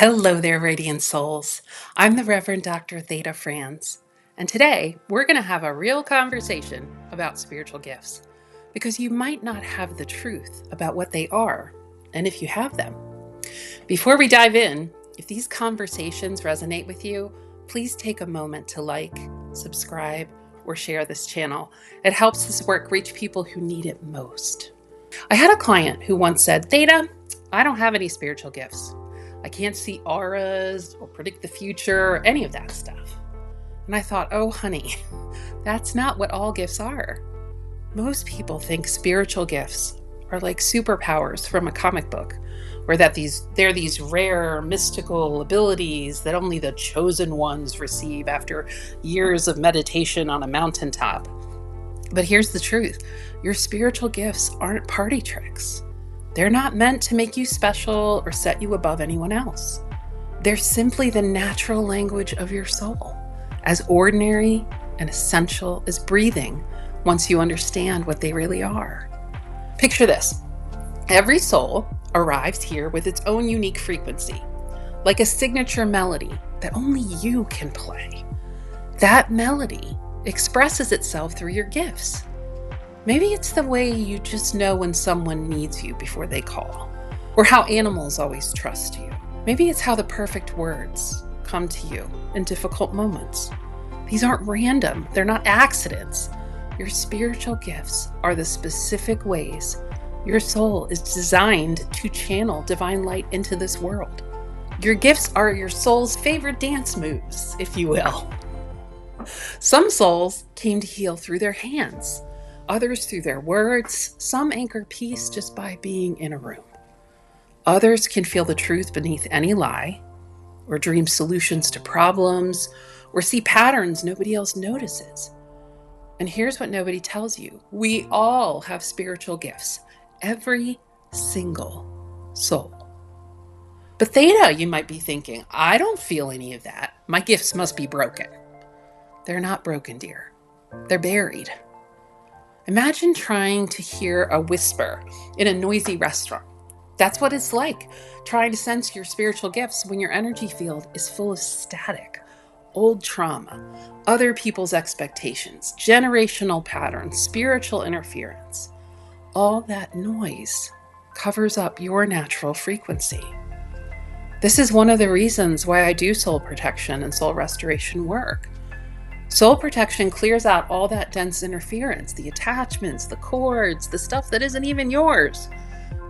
Hello there, Radiant Souls. I'm the Reverend Dr. Thaeda Franz, and today we're going to have a real conversation about spiritual gifts because you might not have the truth about what they are and if you have them. Before we dive in, if these conversations resonate with you, please take a moment to like, subscribe, or share this channel. It helps this work reach people who need it most. I had a client who once said, "Thaeda, I don't have any spiritual gifts. I can't see auras or predict the future or any of that stuff." And I thought, oh, honey, that's not what all gifts are. Most people think spiritual gifts are like superpowers from a comic book, or that they're these rare mystical abilities that only the chosen ones receive after years of meditation on a mountaintop. But here's the truth. Your spiritual gifts aren't party tricks. They're not meant to make you special or set you above anyone else. They're simply the natural language of your soul, as ordinary and essential as breathing once you understand what they really are. Picture this. Every soul arrives here with its own unique frequency, like a signature melody that only you can play. That melody expresses itself through your gifts. Maybe it's the way you just know when someone needs you before they call, or how animals always trust you. Maybe it's how the perfect words come to you in difficult moments. These aren't random. They're not accidents. Your spiritual gifts are the specific ways your soul is designed to channel divine light into this world. Your gifts are your soul's favorite dance moves, if you will. Some souls came to heal through their hands, others through their words. Some anchor peace just by being in a room. Others can feel the truth beneath any lie, or dream solutions to problems, or see patterns nobody else notices. And here's what nobody tells you. We all have spiritual gifts. Every single soul. But Thaeda, you might be thinking, I don't feel any of that. My gifts must be broken. They're not broken, dear. They're buried. Imagine trying to hear a whisper in a noisy restaurant. That's what it's like, trying to sense your spiritual gifts when your energy field is full of static, old trauma, other people's expectations, generational patterns, spiritual interference. All that noise covers up your natural frequency. This is one of the reasons why I do soul protection and soul restoration work. Soul protection clears out all that dense interference, the attachments, the cords, the stuff that isn't even yours.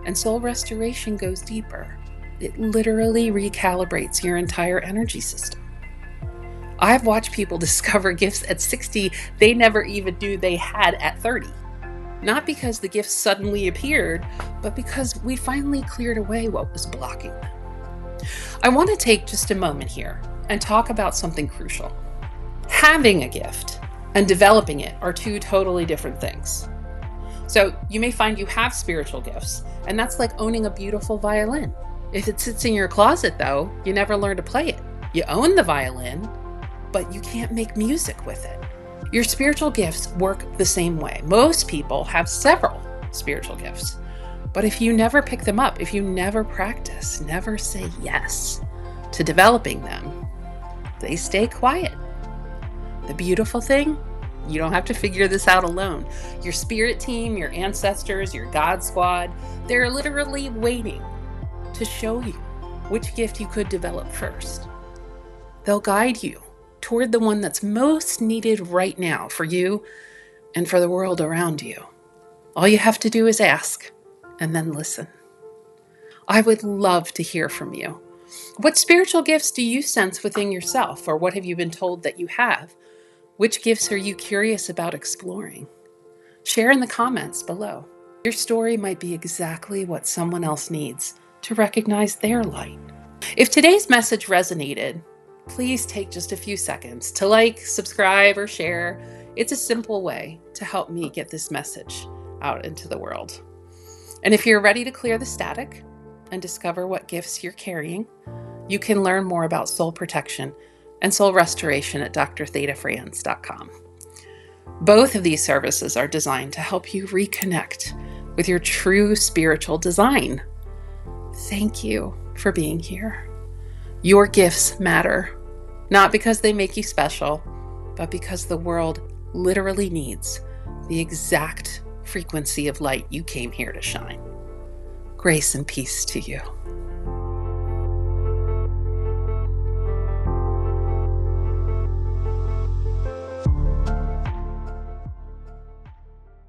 And soul restoration goes deeper. It literally recalibrates your entire energy system. I've watched people discover gifts at 60 they never even knew they had at 30. Not because the gifts suddenly appeared, but because we finally cleared away what was blocking them. I want to take just a moment here and talk about something crucial. Having a gift and developing it are two totally different things. So you may find you have spiritual gifts, and that's like owning a beautiful violin. If it sits in your closet, though, you never learn to play it. You own the violin, but you can't make music with it. Your spiritual gifts work the same way. Most people have several spiritual gifts, but if you never pick them up, if you never practice, never say yes to developing them, they stay quiet. The beautiful thing, you don't have to figure this out alone. Your spirit team, your ancestors, your God squad, they're literally waiting to show you which gift you could develop first. They'll guide you toward the one that's most needed right now for you and for the world around you. All you have to do is ask and then listen. I would love to hear from you. What spiritual gifts do you sense within yourself, or what have you been told that you have? Which gifts are you curious about exploring? Share in the comments below. Your story might be exactly what someone else needs to recognize their light. If today's message resonated, please take just a few seconds to like, subscribe, or share. It's a simple way to help me get this message out into the world. And if you're ready to clear the static and discover what gifts you're carrying, you can learn more about soul protection and soul restoration at drthedafranz.com. Both of these services are designed to help you reconnect with your true spiritual design. Thank you for being here. Your gifts matter, not because they make you special, but because the world literally needs the exact frequency of light you came here to shine. Grace and peace to you.